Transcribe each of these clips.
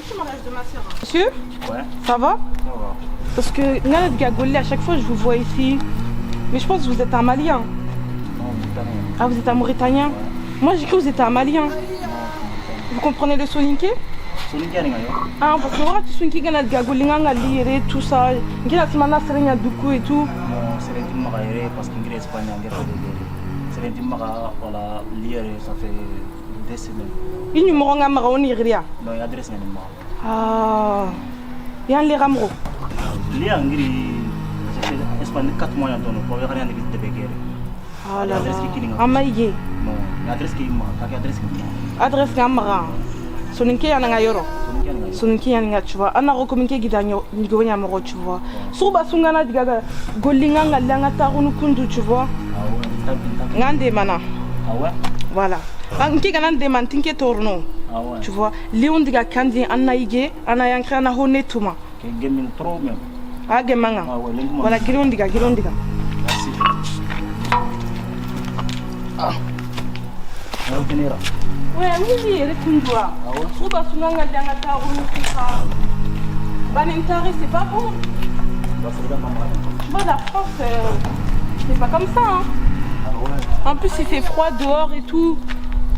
c'est le mariage de ma soeur. Monsieur? Ouais. Ça va? Ça va. Parce que là, Gagolé, à chaque fois je vous vois ici. Mais je pense que vous êtes un Malien. Non, Mauritanien. Ah, vous êtes un Mauritanien? Ouais. Moi j'ai cru que vous étiez un Malien. Non, Vous comprenez le soninké? Soninké ni ngayo. Ah, parce que voilà, tu soninké gana Gagolé, ngana lire, tout ça. Ngina timana serenya duku et tout. Non, c'est un petit magaire parce qu'en Espagne, on a c'est un petit magaire, voilà, lire, ça fait 2 semaines. Il numéro nga mara on iria. Non, il y a adresse ni ma. Ah. Yan le ramro. Lire en gris, ça fait Espagne 4 mois dans le pour rien de visite de Béguerre. Ah là là. Amaïge. Non, l'adresse qui ma, quelle adresse qui ma. Adresse nga mara. Soninké yana nga yoro. Soninké ni ngayo. Soninké yana nga tu vois. Ana ko kominké gidanyo nigonya moro tu vois. Suba sungana digaga golinga nga langa tarunu kundu tu vois. Ah ouais, Ngande mana. ah ouais. Voilà. Nki kana demande tinké torno. Ah ouais. Tu vois, Léon diga kandi anaïge, anayankre ana honetuma. Que gaming trop même. Ah gemanga. Ah ouais, Voilà, Léon diga. Merci. Ah. On finira. Ouais, oui, répondre. Ah ouais. Suba sunganga langa tarunu kuka. Banentari, c'est pas bon. Bah, c'est bien maman. Tu vois, la France, c'est pas comme ça. Hein. Ah ouais. En plus, il fait froid dehors et tout.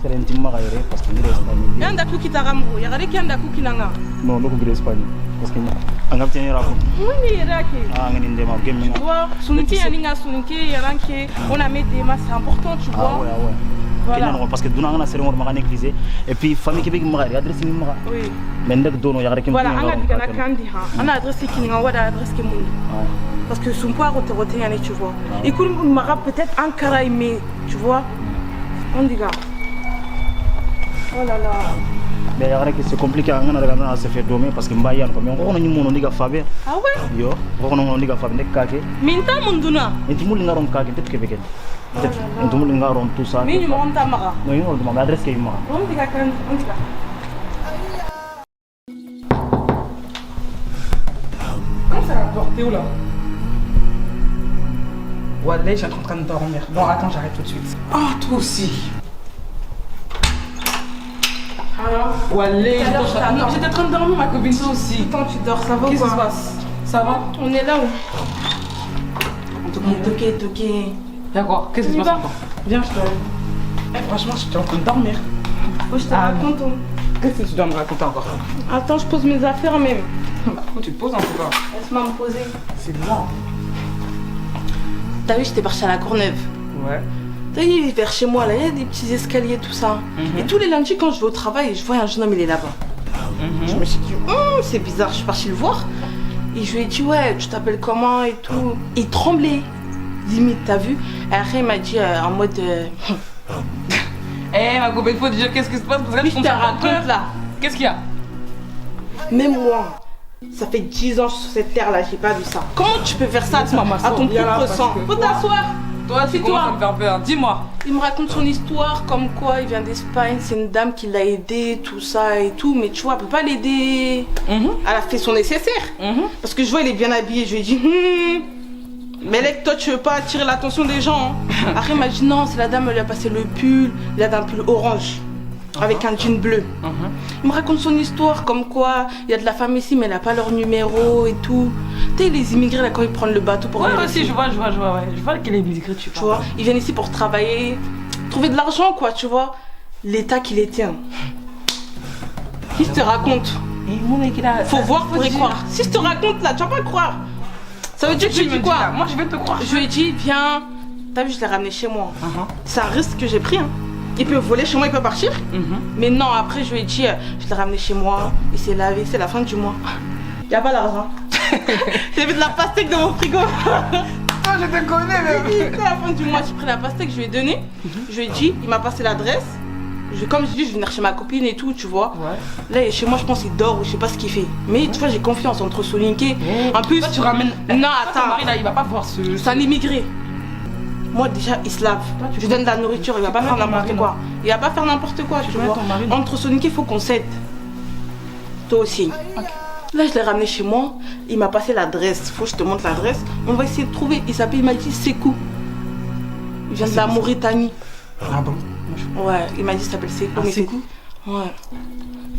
C'est un petit magaire parce qu'il est espagnol. Yanda kuki tarambo, yagare yanda kuki nanga. Non, non, il est espagnol parce qu'il a un petit raconte. Oui, yérake. Ah, on est indéma, gaming. Tu vois, suniki yaninga suniki yaranke, on a mis des masses, c'est important, tu vois. Ah ouais, ah ouais. Voilà. Non, parce que nous avons un sérum on négligé et puis famille qui veut me adresse ni moi. Oui. Mais ndek dono yagare kim. Voilà, anga digana kandi ha. Ana adresse ki nga wada adresse ki mun. Parce que son poids rote yani tu vois. Et qu'il m'a peut-être Ankara mais tu vois. On dit gars. Oh là là. Mais yagare que c'est compliqué anga na se fait domer parce que mbayan ko mais on ni mono ndiga fabe. Ah ouais. Yo, on no ndiga fabe nek kake. Minta munduna. Enti mul ngaron kake tet kebeken. Enti mul ngaron tout ça. Mais numéro on tamara. Non, yo demande adresse ke ma. On dit gars on dit gars. Comment ça va porter où là? Wallah, j'ai en train de dormir. Bon, attends, j'arrête tout de suite. Oh, toi aussi. Alors Wallah, j'étais en train de dormir, ma copine. toi aussi. Quand tu dors, ça va ou Qu'est-ce qui se quoi? passe? Ça va? On est là où? On te Ok. Y'a quoi? Qu'est-ce qui se On y passe va. encore? Viens, je te. Eh, franchement, j'étais en train de dormir. Faut que je te Ah, raconte. Hein. Qu'est-ce que tu dois me raconter encore? Attends, je pose mes affaires même. Bah, pourquoi tu te poses en tout cas? Laisse-moi me poser. C'est bizarre. T'as vu, j'étais partie à la Courneuve. Ouais. T'as vu, vers chez moi, là, il y a des petits escaliers, tout ça. Et tous les lundis, quand je vais au travail, je vois un jeune homme, il est là-bas. Je me suis dit, c'est bizarre, je suis partie le voir. Et je lui ai dit, ouais, tu t'appelles comment et tout. Il tremblait, limite, t'as vu. Et après, il m'a dit en mode. Eh, ma copine, faut dire qu'est-ce qui se passe parce que Je te raconte là. Qu'est-ce qu'il y a? Même moi, ça fait 10 ans sur cette terre-là, j'ai pas vu ça. Comment tu peux faire ça à ton Viens là, propre parce sang? que Faut toi- t'asseoir. Toi, tu commences à me faire peur. Dis-moi. Il me raconte son histoire, comme quoi il vient d'Espagne, c'est une dame qui l'a aidé, tout ça et tout, mais tu vois, elle peut pas l'aider. Elle a fait son nécessaire. Parce que je vois, il est bien habillé, je lui ai dit, mais là, toi, tu veux pas attirer l'attention des gens. Hein. Après, il m'a dit, non, c'est la dame, elle lui a passé le pull, il a un pull orange, avec un jean bleu. Il me raconte son histoire, comme quoi il y a de la femme ici, mais elle n'a pas leur numéro et tout. Tu sais, les immigrés, là, quand ils prennent le bateau pour Ouais, venir aussi, ici, je vois, ouais. Je vois quelle est musique tu tu vois, ils viennent ici pour travailler, trouver de l'argent, quoi, tu vois. L'État qui les tient. Qui je te raconte? Et mon mec, il a. Faut voir pour y croire. Si je te raconte là, tu vas pas croire. Ça veut dire que tu dis quoi? Moi, je vais te croire. Je lui ai dit, viens. T'as vu, je l'ai ramené chez moi. C'est un risque que j'ai pris. Hein. Il peut voler chez moi, il peut partir. Mais non, après, je lui ai dit, je l'ai ramené chez moi. Il s'est lavé, c'est la fin du mois. Y a pas d'argent. J'ai mis de la pastèque dans mon frigo. Ah, je te connais, même. C'est la fin du mois, j'ai pris la pastèque, je lui ai donné. Je lui ai dit, il m'a passé l'adresse. Comme je dis, je vais venir chez ma copine et tout, tu vois. Ouais. Là, il est chez moi, je pense qu'il dort ou je sais pas ce qu'il fait. Mais tu vois, j'ai confiance entre Solinké. En plus, Toi, tu ramènes. Non, Ton attends. mari, là, il va pas voir ce. C'est un immigré. Moi, déjà, il se lave. Je lui donne de la nourriture, il va pas faire n'importe quoi. Il va pas faire n'importe quoi, tu vois. Entre Solinké, il faut qu'on s'aide. Toi aussi. Là, je l'ai ramené chez moi. Il m'a passé l'adresse. Faut que je te montre l'adresse. On va essayer de trouver. Il s'appelle, il m'a dit Sekou. Il vient de la Mauritanie. Ah bon? Ouais, il m'a dit, il s'appelle Sekou. Ah, mais Sekou? Ouais.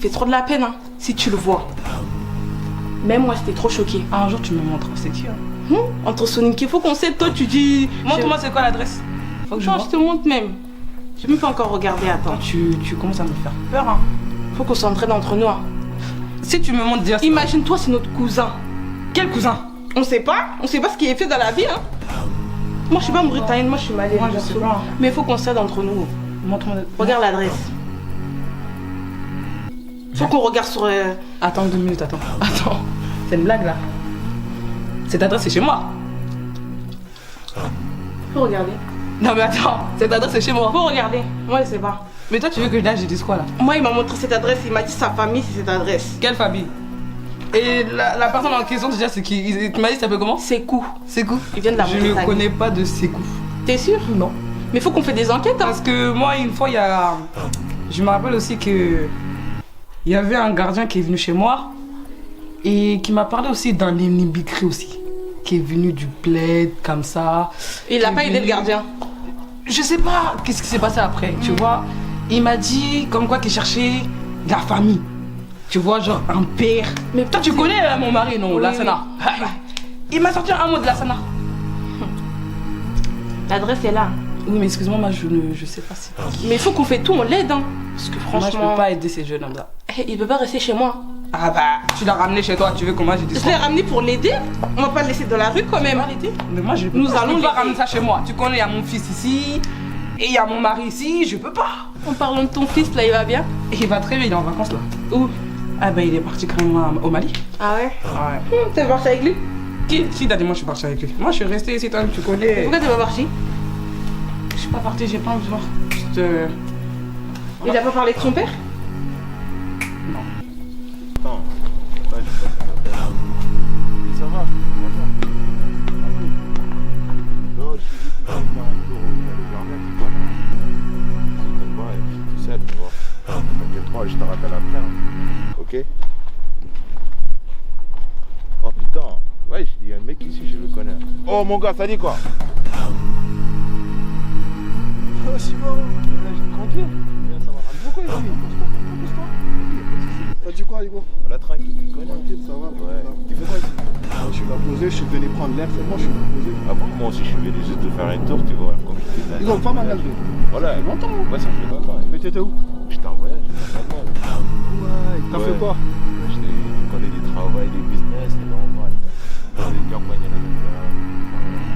fait trop de la peine, hein, si tu le vois. Même moi, j'étais trop choquée. Un jour, tu me montres, c'est qui Entre Sonic, il faut qu'on sait, toi, tu dis... Montre-moi, c'est quoi l'adresse? Faut que je Non, vois. je te montre même. Je peux pas encore regarder, attends. Tu commences à me faire peur, hein. Faut qu'on s'entraîne entre nous, hein. Si tu me montres déjà... Imagine-toi, c'est notre cousin. Quel cousin? On sait pas ce qu'il est fait dans la vie, hein. Moi, je suis pas mauritanienne, moi, je suis malienne. Moi, je sais pas. Mais il faut qu'on s'aide entre nous. Montre-moi... Regarde l'adresse. Faut qu'on regarde sur... Attends 2 minutes, attends. C'est une blague, là. Cette adresse, c'est chez moi. Faut regarder. Non, mais attends, cette adresse, c'est chez moi. Faut regarder. Moi, je sais pas. Mais toi, tu veux que là, je dise quoi, là? Moi, il m'a montré cette adresse, il m'a dit sa famille, c'est cette adresse. Quelle famille? Et la personne en question, déjà, c'est qui? Tu m'as dit, ça s'appelle comment? Sekou. Sekou? Il vient de la Je ne Mauritanie. connais pas de Sekou. T'es sûr? Non. Mais faut qu'on fait des enquêtes, hein. Parce que moi, une fois, il y a... Je me rappelle aussi que... Il y avait un gardien qui est venu chez moi et qui m'a parlé aussi d'un immigré aussi. Qui est venu du bled, comme ça. Il a pas aidé le gardien. Je sais pas qu'est-ce qui s'est passé après, tu vois. Il m'a dit comme quoi qu'il cherchait la famille. Tu vois, genre un père. Mais toi, tu connais mon mari, non, Oui, Lassana. oui. Il m'a sorti un mot de Lassana. L'adresse est là. Oui, mais excuse-moi, moi, je sais pas si... Mais il faut qu'on fait tout, on l'aide, hein. Parce que Moi, je franchement... peux pas aider ces jeunes hommes-là. Il peut pas rester chez moi. Ah bah, tu l'as ramené chez toi, tu veux comment j'ai dit Je ça? l'ai ramené pour l'aider. On va pas le laisser dans la rue quand même. Mais moi, je peux Nous pas. allons Je peux pas l'aider. ramener ça chez moi. Tu connais, il y a mon fils ici, et il y a mon mari ici, je peux pas. En parlant de ton fils, là, il va bien? Et il va très bien, il est en vacances là. Où? Ah bah, il est parti quand même au Mali. Ah ouais? Ouais. T'es parti avec lui? Qui? Si, t'as dit, moi, je suis parti avec lui. Moi, je suis resté ici, toi, tu connais. Pourquoi t'es pas parti? Je suis pas parti, j'ai pas envie de voir. Juste. Il a pas parlé de son père? Non. Attends, ouais, je sais pas. Ça va, bonjour. Non, je suis dit que je vais faire un tour au jardin, tu connais. T'inquiète pas, je suis tout seul, tu vois. T'inquiète pas, je te rappelle après, hein. Ok? Oh putain, ouais, il y a un mec ici, je le connais. Oh mon gars, ça dit quoi? Oh Simon, tranquille. Ça va. Pourquoi ici? T'as dit quoi, Hugo? On a tranquille, tu connais. Tranquille, ça va. Ouais. Tu fais quoi ici? Je suis là posé, je suis venu prendre l'air, c'est bon, je suis là posé. Ah bon, moi aussi je suis venu juste te faire un tour, tu vois, comme je disais. Ils ont pas mal de. Voilà. Ça fait longtemps, hein. Ouais, ça fait longtemps. Mais t'étais où? J'étais en voyage, j'étais en Allemagne. Ouais, t'as fait quoi? Je connais des travails, des business, c'est normal. Des campagnes là.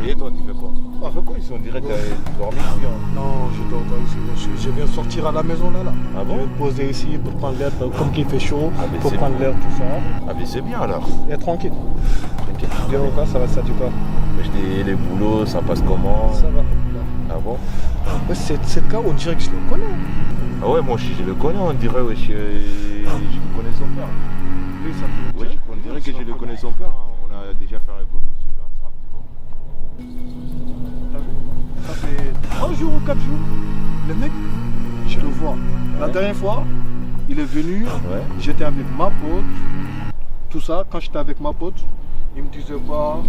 Et toi, tu fais quoi? Ah, fais quoi ici? On dirait que t'as dormi ici. Hein. Non, je dors pas ici. Je viens sortir à la maison là. Ah bon? Je vais me poser ici pour prendre l'air, comme qu'il fait chaud, Ah, mais pour c'est prendre l'air, tout ça. Ah, mais c'est bien alors. Et tranquille. Tranquille. Bien ou quoi, ça va, ça du quoi? Je dis, les boulots, ça passe comment? Ça va. Ah bon? Ouais, c'est le cas, on dirait que je le connais. Ah ouais, moi aussi je le connais, on dirait, ouais, je connais son père. Lui, ça peut Ouais, on dirait que je le connais son père. Hein. On a déjà fait beaucoup de choses ensemble, tu vois. T'as vu? Ça fait 3 jours ou 4 jours. Le mec, je le vois. La dernière fois, il est venu, Ouais. j'étais avec ma pote, tout ça. Quand j'étais avec ma pote, il me disait quoi?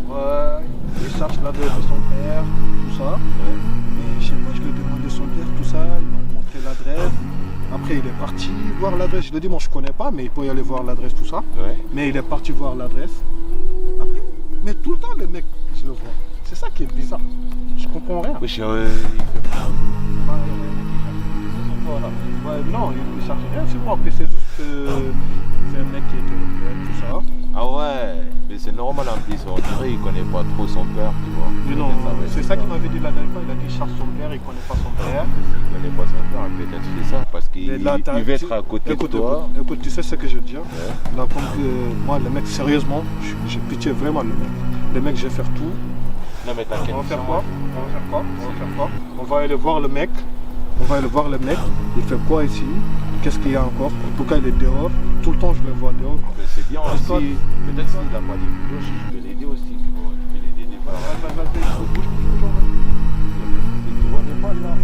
Ouais, il cherche l'adresse de son père, tout ça. Et je sais pas, je lui ai demandé son père, tout ça. Il m'a montré l'adresse. Après, il est parti voir l'adresse. Je lui ai dit, moi je connais pas, mais il peut y aller voir l'adresse, tout ça. Ouais. Mais il est parti voir l'adresse. Après, mais tout le temps, le mec, je le vois. C'est ça qui est bizarre. Je comprends rien. Oui, il fait quoi? Voilà. Ouais, non, il ne cherche rien sur moi. Après, c'est juste que c'est un mec qui est de tout ça. Ah ouais, mais c'est normal en plus, on dirait qu'il connaît pas trop son père, tu vois. Mais non, c'est ça qu'il m'avait dit la dernière fois. Il a dit qu'il cherche son père, il ne connaît pas son père. Il connaît pas son père, peut-être c'est ça, parce qu'il Mais là, il veut être à côté écoute, de toi. Écoute, tu sais ce que je veux dire? Ouais. Là, comme que moi, le mec, sérieusement, j'ai pitié vraiment le mec. Le mec, je vais faire tout. Non mais t'inquiète. On va faire quoi? On va faire quoi? On va faire quoi? On va aller voir le mec. On va aller voir le mec. Il fait quoi ici? Qu'est-ce qu'il y a encore? Pourquoi il est dehors? Tout le temps, je le vois dehors. Mais c'est bien Parce que- aussi, peut-être s'il n'a pas des boulots, je peux l'aider aussi, tu vois. Je peux l'aider des fois. Bouge. Tu vois, des fois, là.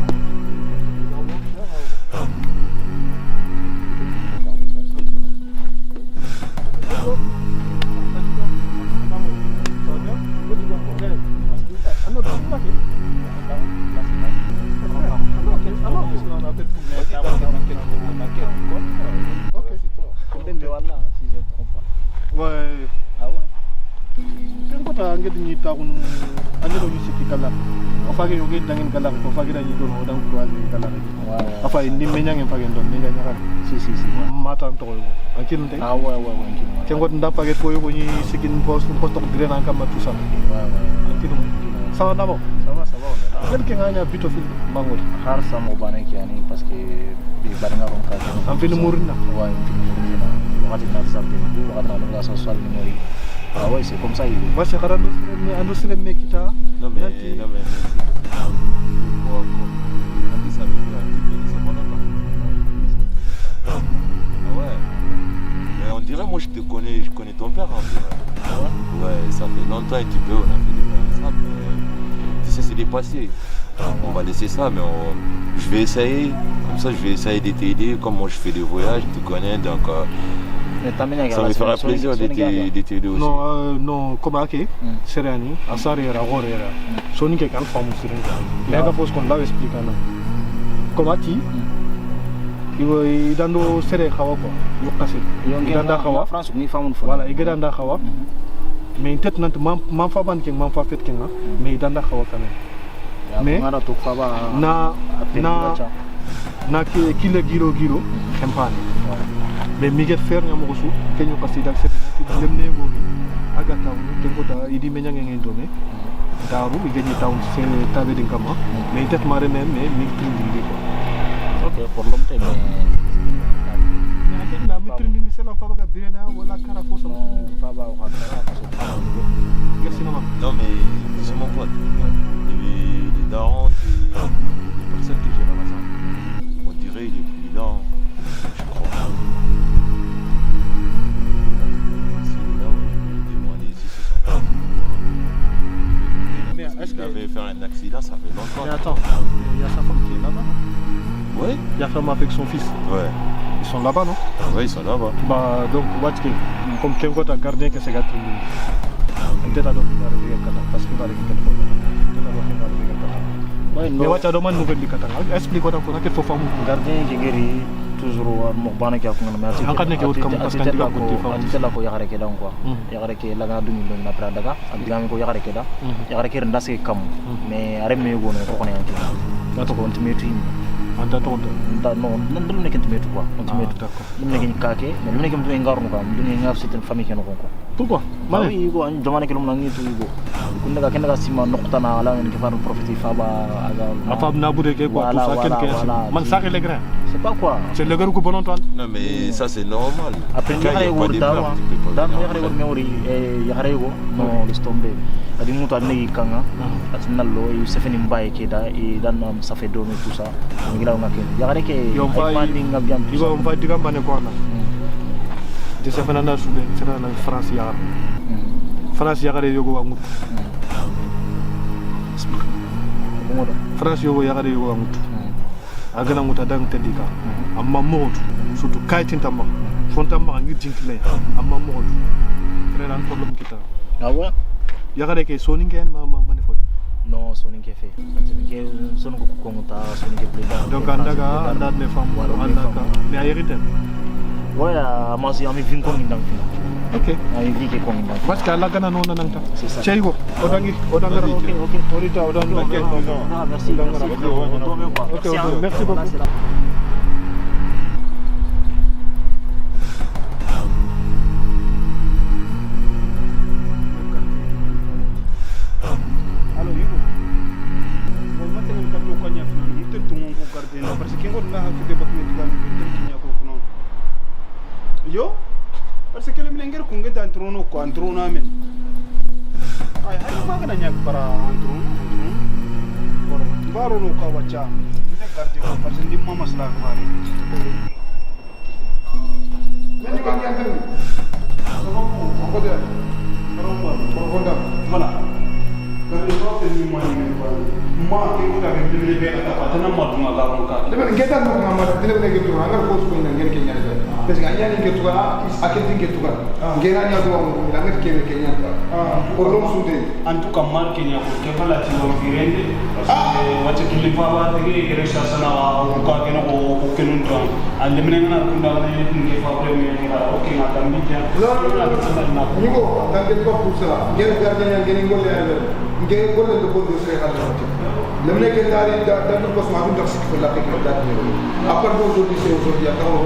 Ok. taxun andiro ñu sikki kala o fage yoge dangin kala ko fage dañi don o dang croiser kala afa indi meñangen fage don ni ganya kan si mata to ko akil nte ouais ke ngot nda page ko yo ko ni sikin post to grena kam tout ça akil ça va d'abord ça va quel que nganya bito fil mangol har samo bana ki ani parce que bi baranga ron ka am fil murina ouais murina wakati na sabe wakati na la social memory ah ouais c'est comme ça il va se rendre ando sele mekita Non mais pourquoi on dit ça veut dire c'est bon longtemps. Ah ouais. Mais on dirait moi je connais ton père en vrai. Ouais, ça fait longtemps un petit peu on a fait des ça mais tu sais c'est dépassé. On va laisser ça mais je vais essayer comme ça je vais essayer de t'aider comme moi je fais des voyages tu connais donc ça me fera plaisir de t'aider aussi. Non, comme ake, serani, asari era gorera. Soni ke kan famu sirenga. Lega fos kon law explicana. Comme ati, iwo idando sere khawa ko. Yo kasse. Idanda khawa. France ni famu fo. Voilà, idanda khawa. Mais peut-être nant man fa ban ke man fa fet kenga, mais idanda khawa quand même. Mais ngara to fa ba na kile giro kempane. Mais Miguel Fer ngam ko su kenyo kasida set lemne go aga taw ke ko ta idi menya ngeng ndome daru igeni taw se tabe din kama mais tet mare même mais mi trindi ko ok pour l'homme mais na mi trindi ni sela fa baga birena wala kara fo sam fa ba ko kara parce merci maman Non mais c'est mon pote. Les darons, les personnes que j'ai dans la salle. On dirait il est plus lent, je crois. Est-ce qu'il avait fait un accident, ça fait longtemps. Mais attends, il y a sa femme qui est là-bas, non? Oui. Il y a sa femme avec son fils. Ouais. Ils sont là-bas, non? Oui, ils sont là-bas. Bah, donc, comme quelqu'un a gardien que c'est gâté. Peut-être alors qu'il va arriver à Qatar, parce qu'il va arriver quelque fois. Peut-être alors qu'il va arriver à Qatar. Mais ouais, tu as demandé une nouvelle du Qatar. Explique-moi encore, qu'est-ce qu'il faut faire? gardien qui guérit toujours mo bana ki akuna mais Angkat ke kam parce que ndiga ko defa atitela ko yagare ke dan quoi yagare ke laga dumi don na pra daga abigami ko yagare ke da yagare ke ndase kam mais are me go no ko ne yanki dato ko ontimetu anta to nda no ndum ne kentimetu quoi ontimetu dum ne kake mais dum ne kem do ngarnu kam dum ne ngaf c'est une famille ken ko pourquoi mane yugo an jamane ke lum na ngi tu yugo kunna ga kenga sima nokta na ala ne ke faru profiter faba aga afab na bude ke quoi tout ça ken man ça que les grains c'est pas quoi c'est le gars ko bon Antoine Non mais ça c'est normal. Après il y a des dawa dan ya xare wor meori ya xare go no le stombe adi muto adne kanga atinallo e sefeni mbaye ke da e dan ça fait donner tout ça ngi law ngake ya xare ke yo fandi ngam jam tu vas on va dire ngam ko na de sefena na sube sefena na France ya France ya xare yogo ngut France yogo ya xare yogo ngut agana nguta dang tedika amma modu surtout kaitin tamma fonta ma ngi jinkile amma modu frère an problème kita ah ouais ya gade ke soni ngen ma mane fo non soni ke fe ke soni ko muta soni ke bleda donc andaga anda ne fam wala andaka mais ayerite voilà moi si ami vin ko ndam fi ok ay vi ke ko ndam parce que la gana non nanta c'est ça cheygo odangi ok orita odangi ok merci merci beaucoup yo parce que le mlenger kunge ta antrono ko antrono amen ay hay ma kana nyak para antrono baro no ka wacha ite garde ko parce que dimma masla ko bari meni ko nyak ni sama ko de karamba profonda voilà garde ko te ni ma ni ko ma ma ke ko da be be be ta patana ma duma ga ko ka dama ngeta no ma dile ne ke tuwa ngal ko ko ngel ke nyala parce que anya ni ke tuwa aketi ke tuwa ngera nya tuwa mo la ngal ke ke nyala ko rom sude en tout cas marque nya ko ke bala ti no virende parce que wacha kilipa ba te ke resha sana wa ko ka ke no ko ke nun to ande mena na ko da ne ke fa premier ni ha o ke na tambi ja ni ko tan ke ko pusa ngel gardien ngel ngol ya ngel ngol le ko do sere xala لم نكن داري دار بس ما عندك سكت ولا كذا دار أبغى بقول لك شيء وصل يا ترى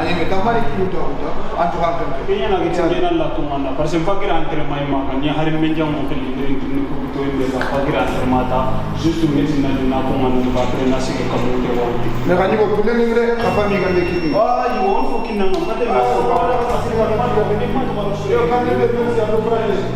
أنا متأمل كيلو تاخده أنت فاهم كم كينيا ناقي تجينا لا تومانا بس فاكر أنت ما يما كان يا هرم من جام ممكن يدري إنك بتوين بيلا فاكر أنت ما تا جست ميزنا لنا تومانا فاكر الناس يكملوا كوالي نغني بقول لك نقول أفهم يقول لك كذي يوم فوقنا ما تدري ما هو كان يبدأ يوم ما تبغى